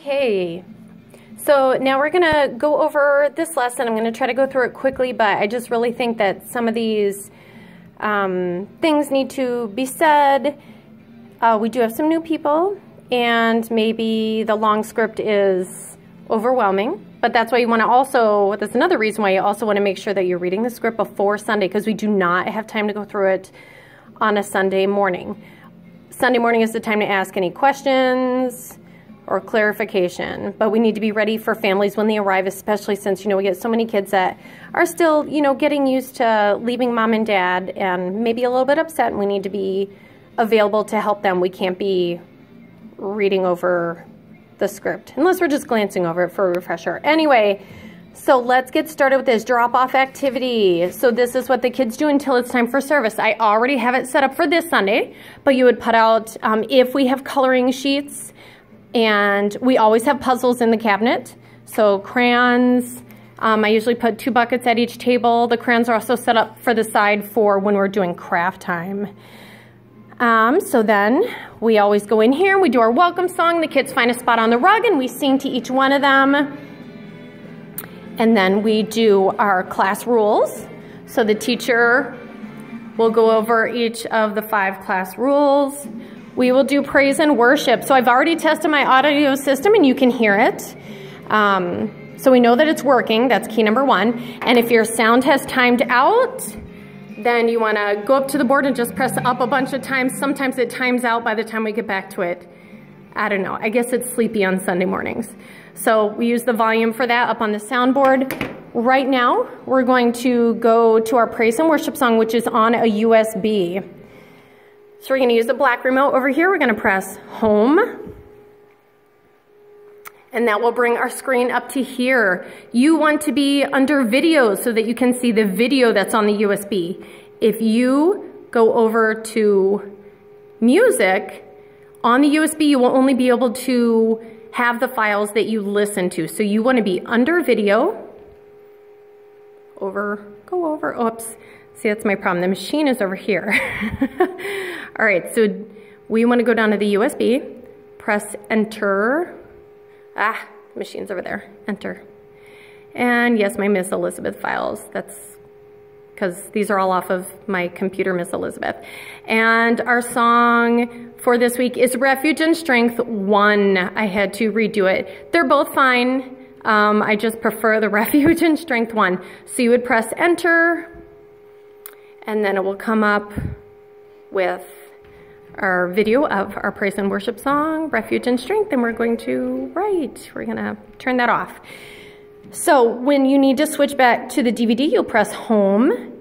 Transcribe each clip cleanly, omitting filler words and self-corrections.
Okay, so now we're gonna go over this lesson. I'm gonna try to go through it quickly, but I just really think that some of these things need to be said. We do have some new people, and maybe the long script is overwhelming, but that's why you wanna also, that's another reason why you also wanna make sure that you're reading the script before Sunday, because we do not have time to go through it on a Sunday morning. Sunday morning is the time to ask any questions or clarification, but we need to be ready for families when they arrive, especially since, we get so many kids that are still, getting used to leaving mom and dad and maybe a little bit upset, and we need to be available to help them. We can't be reading over the script unless we're just glancing over it for a refresher. Anyway, so let's get started with this drop-off activity. So this is what the kids do until it's time for service. I already have it set up for this Sunday, but you would put out, if we have coloring sheets, and we always have puzzles in the cabinet. So crayons, I usually put 2 buckets at each table. The crayons are also set up for the side for when we're doing craft time. So then we always go in here and we do our welcome song. The kids find a spot on the rug and we sing to each one of them. And then we do our class rules. So the teacher will go over each of the 5 class rules. We will do praise and worship. So I've already tested my audio system and you can hear it. So we know that it's working. That's key number 1. And if your sound has timed out, then you want to go up to the board and just press up a bunch of times. Sometimes it times out by the time we get back to it. I don't know. I guess it's sleepy on Sunday mornings. So we use the volume for that up on the soundboard. Right now, we're going to go to our praise and worship song, which is on a USB. So we're going to use the black remote over here. We're going to press home. And that will bring our screen up to here. You want to be under video so that you can see the video that's on the USB. If you go over to music, on the USB, you will only be able to have the files that you listen to. So you want to be under video. Go over, oops. See, that's my problem. The machine is over here. All right, so we want to go down to the USB, press enter. The machine's over there, enter. And yes, my Miss Elizabeth files. That's because these are all off of my computer, Miss Elizabeth. And our song for this week is Refuge and Strength 1. I had to redo it. They're both fine. I just prefer the Refuge and Strength 1. So you would press enter, and then it will come up with our video of our praise and worship song, Refuge and Strength, and we're going to turn that off. So when you need to switch back to the DVD, you'll press home,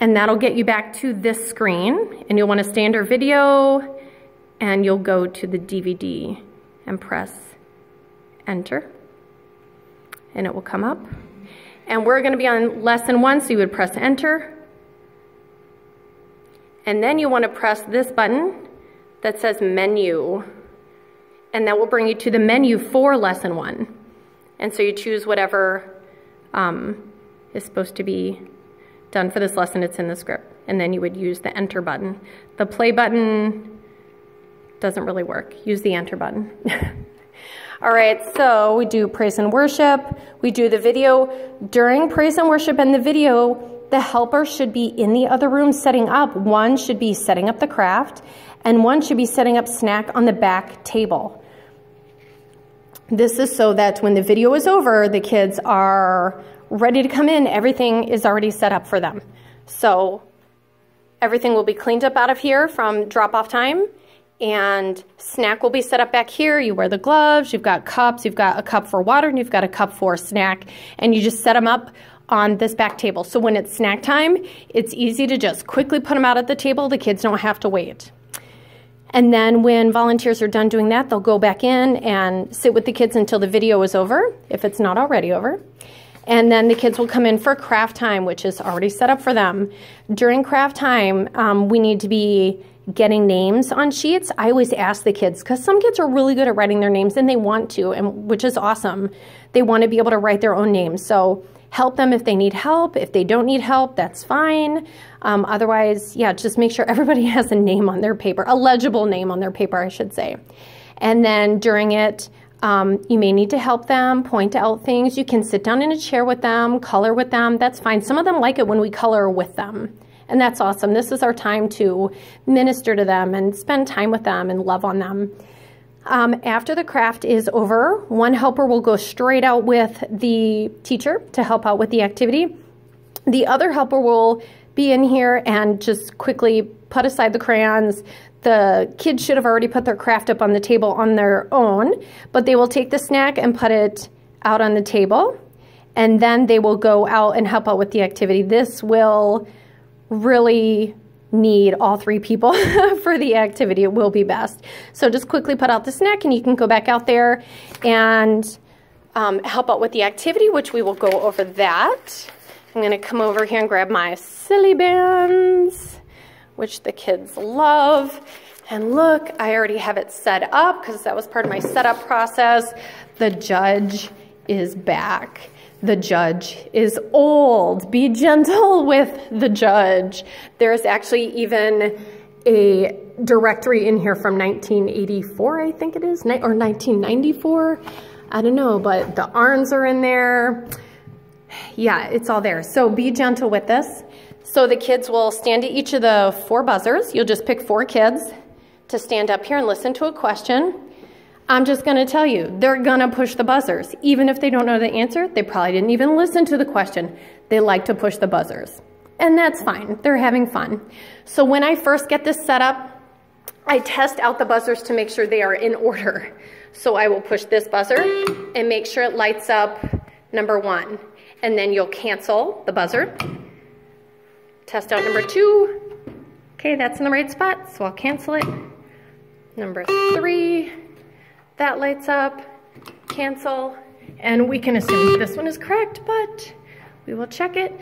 and that'll get you back to this screen, and you'll want to stay under video, and you'll go to the DVD and press enter, and it will come up. And we're going to be on lesson 1, so you would press enter. And then you want to press this button that says menu, and that will bring you to the menu for lesson 1. And so you choose whatever is supposed to be done for this lesson. It's in the script. And then you would use the enter button. The play button doesn't really work. Use the enter button. All right, so we do praise and worship. We do the video. During praise and worship and the video, the helper should be in the other room setting up. One should be setting up the craft, and one should be setting up snack on the back table. This is so that when the video is over, the kids are ready to come in. Everything is already set up for them. So everything will be cleaned up out of here from drop-off time, and snack will be set up back here. You wear the gloves, you've got cups, you've got a cup for water, and you've got a cup for snack, and you just set them up on this back table. So when it's snack time, it's easy to just quickly put them out at the table. The kids don't have to wait. And then when volunteers are done doing that, they'll go back in and sit with the kids until the video is over, if it's not already over. And then the kids will come in for craft time, which is already set up for them. During craft time, we need to be getting names on sheets. I always ask the kids, because some kids are really good at writing their names, and they want to, and which is awesome. They want to be able to write their own names. So help them if they need help. If they don't need help, that's fine. Otherwise, yeah, just make sure everybody has a name on their paper, a legible name on their paper, I should say. And then during it, You may need to help them, point out things. You can sit down in a chair with them, color with them. That's fine. Some of them like it when we color with them. And that's awesome. This is our time to minister to them and spend time with them and love on them. After the craft is over, one helper will go straight out with the teacher to help out with the activity. The other helper will be in here and just quickly put aside the crayons. The kids should have already put their craft up on the table on their own, but they will take the snack and put it out on the table, and then they will go out and help out with the activity. This will really need all 3 people for the activity. It will be best. So just quickly put out the snack and you can go back out there and help out with the activity, which we will go over that. I'm going to come over here and grab my silly bands, which the kids love. And look, I already have it set up because that was part of my setup process. The judge is back. The judge is old. Be gentle with the judge. There's actually even a directory in here from 1984, I think it is, or 1994. I don't know, but the arms are in there. Yeah, it's all there. So be gentle with this. So the kids will stand at each of the 4 buzzers. You'll just pick 4 kids to stand up here and listen to a question. I'm just going to tell you, they're going to push the buzzers. Even if they don't know the answer, they probably didn't even listen to the question. They like to push the buzzers. And that's fine. They're having fun. So when I first get this set up, I test out the buzzers to make sure they are in order. So I will push this buzzer and make sure it lights up number 1. And then you'll cancel the buzzer. Test out number 2. Okay, that's in the right spot, so I'll cancel it. Number 3. That lights up, cancel, and we can assume this one is correct, but we will check it.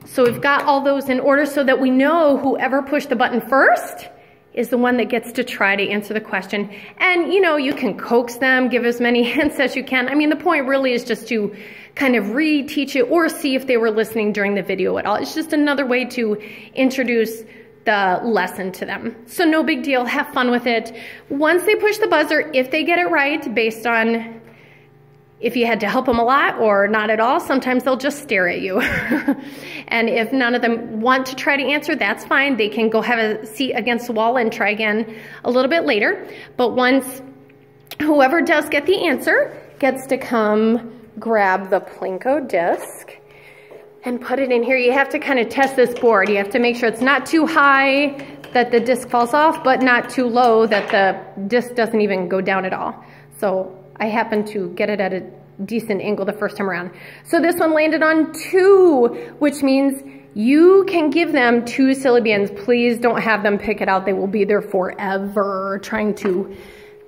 So we've got all those in order so that we know whoever pushed the button first is the one that gets to try to answer the question. And you know, you can coax them, give as many hints as you can. I mean, the point really is just to kind of re-teach it or see if they were listening during the video at all. It's just another way to introduce the lesson to them. So no big deal, have fun with it. Once they push the buzzer, if they get it right, based on if you had to help them a lot or not at all, sometimes they'll just stare at you. And if none of them want to try to answer, that's fine. They can go have a seat against the wall and try again a little bit later. But once whoever does get the answer gets to come grab the Plinko disc and put it in here. You have to kind of test this board. You have to make sure it's not too high that the disc falls off, but not too low that the disc doesn't even go down at all. So I happened to get it at a decent angle the first time around. So this one landed on 2, which means you can give them 2 silly bands. Please don't have them pick it out. They will be there forever trying to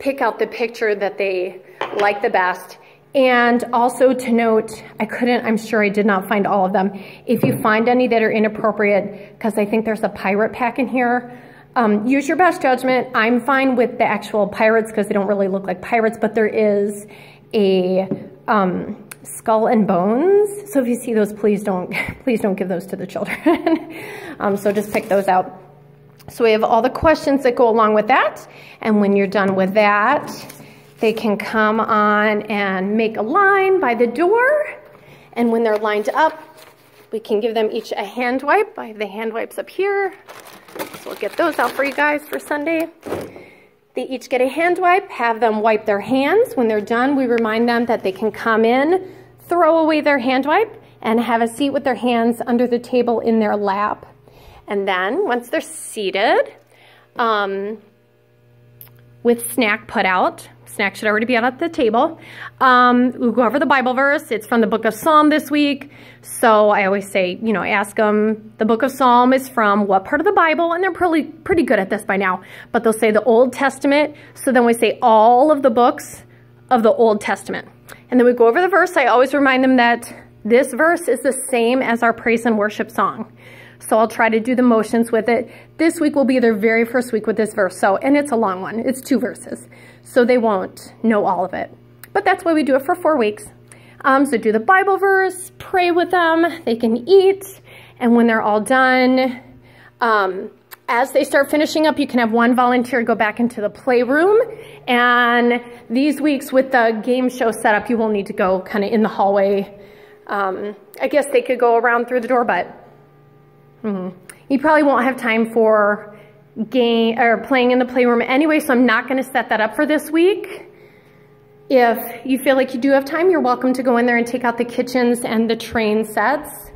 pick out the picture that they like the best. And also to note, I'm sure I did not find all of them. If you find any that are inappropriate, because I think there's a pirate pack in here, use your best judgment. I'm fine with the actual pirates because they don't really look like pirates, but there is a skull and bones. So if you see those, please don't give those to the children. So just pick those out. So we have all the questions that go along with that. And when you're done with that, they can come on and make a line by the door. And when they're lined up, we can give them each a hand wipe. I have the hand wipes up here. So we'll get those out for you guys for Sunday. They each get a hand wipe, have them wipe their hands. When they're done, we remind them that they can come in, throw away their hand wipe, and have a seat with their hands under the table in their lap. And then once they're seated, with snack put out, snack should already be out at the table. We'll go over the Bible verse. It's from the book of Psalm this week. So I always say, you know, ask them, the book of Psalm is from what part of the Bible? And they're pretty good at this by now. But they'll say the Old Testament. So then we say all of the books of the Old Testament. And then we go over the verse. I always remind them that this verse is the same as our praise and worship song. So I'll try to do the motions with it. This week will be their very first week with this verse. So, and it's a long one. It's 2 verses. So they won't know all of it. But that's why we do it for 4 weeks. So do the Bible verse, pray with them. They can eat. And when they're all done, I as they start finishing up, you can have one volunteer go back into the playroom. And these weeks with the game show set up, you will need to go kind of in the hallway. I guess they could go around through the door, but you probably won't have time for playing in the playroom anyway, so I'm not going to set that up for this week. If you feel like you do have time, you're welcome to go in there and take out the kitchens and the train sets.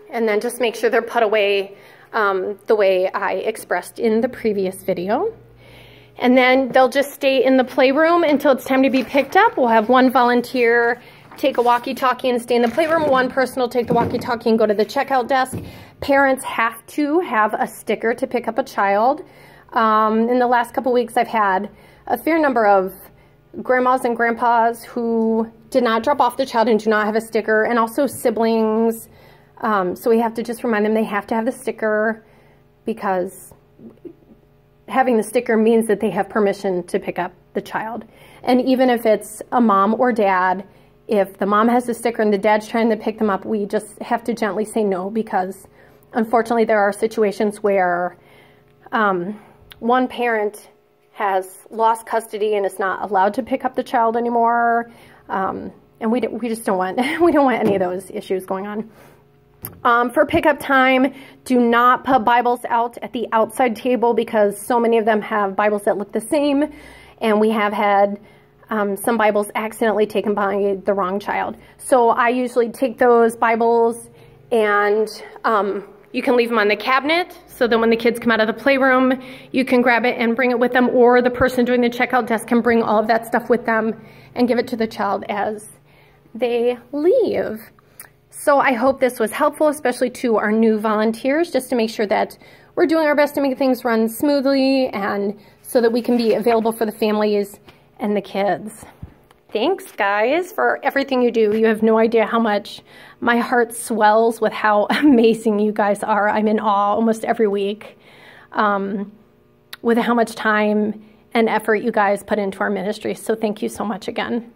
And then just make sure they're put away the way I expressed in the previous video. And then they'll just stay in the playroom until it's time to be picked up. We'll have one volunteer take a walkie-talkie and stay in the playroom. One person will take the walkie-talkie and go to the checkout desk. Parents have to have a sticker to pick up a child. In the last couple weeks, I've had a fair number of grandmas and grandpas who did not drop off the child and do not have a sticker, and also siblings. So we have to just remind them they have to have the sticker, because having the sticker means that they have permission to pick up the child. And even if it's a mom or dad, if the mom has the sticker and the dad's trying to pick them up, we just have to gently say no, because unfortunately there are situations where one parent has lost custody and is not allowed to pick up the child anymore. And we just don't want, we don't want any of those issues going on. For pickup time, do not put Bibles out at the outside table, because so many of them have Bibles that look the same, and we have had some Bibles accidentally taken by the wrong child. So I usually take those Bibles and you can leave them on the cabinet, so that when the kids come out of the playroom, you can grab it and bring it with them, or the person doing the checkout desk can bring all of that stuff with them and give it to the child as they leave. So I hope this was helpful, especially to our new volunteers, just to make sure that we're doing our best to make things run smoothly, and so that we can be available for the families and the kids. Thanks, guys, for everything you do. You have no idea how much my heart swells with how amazing you guys are. I'm in awe almost every week with how much time and effort you guys put into our ministry. So thank you so much again.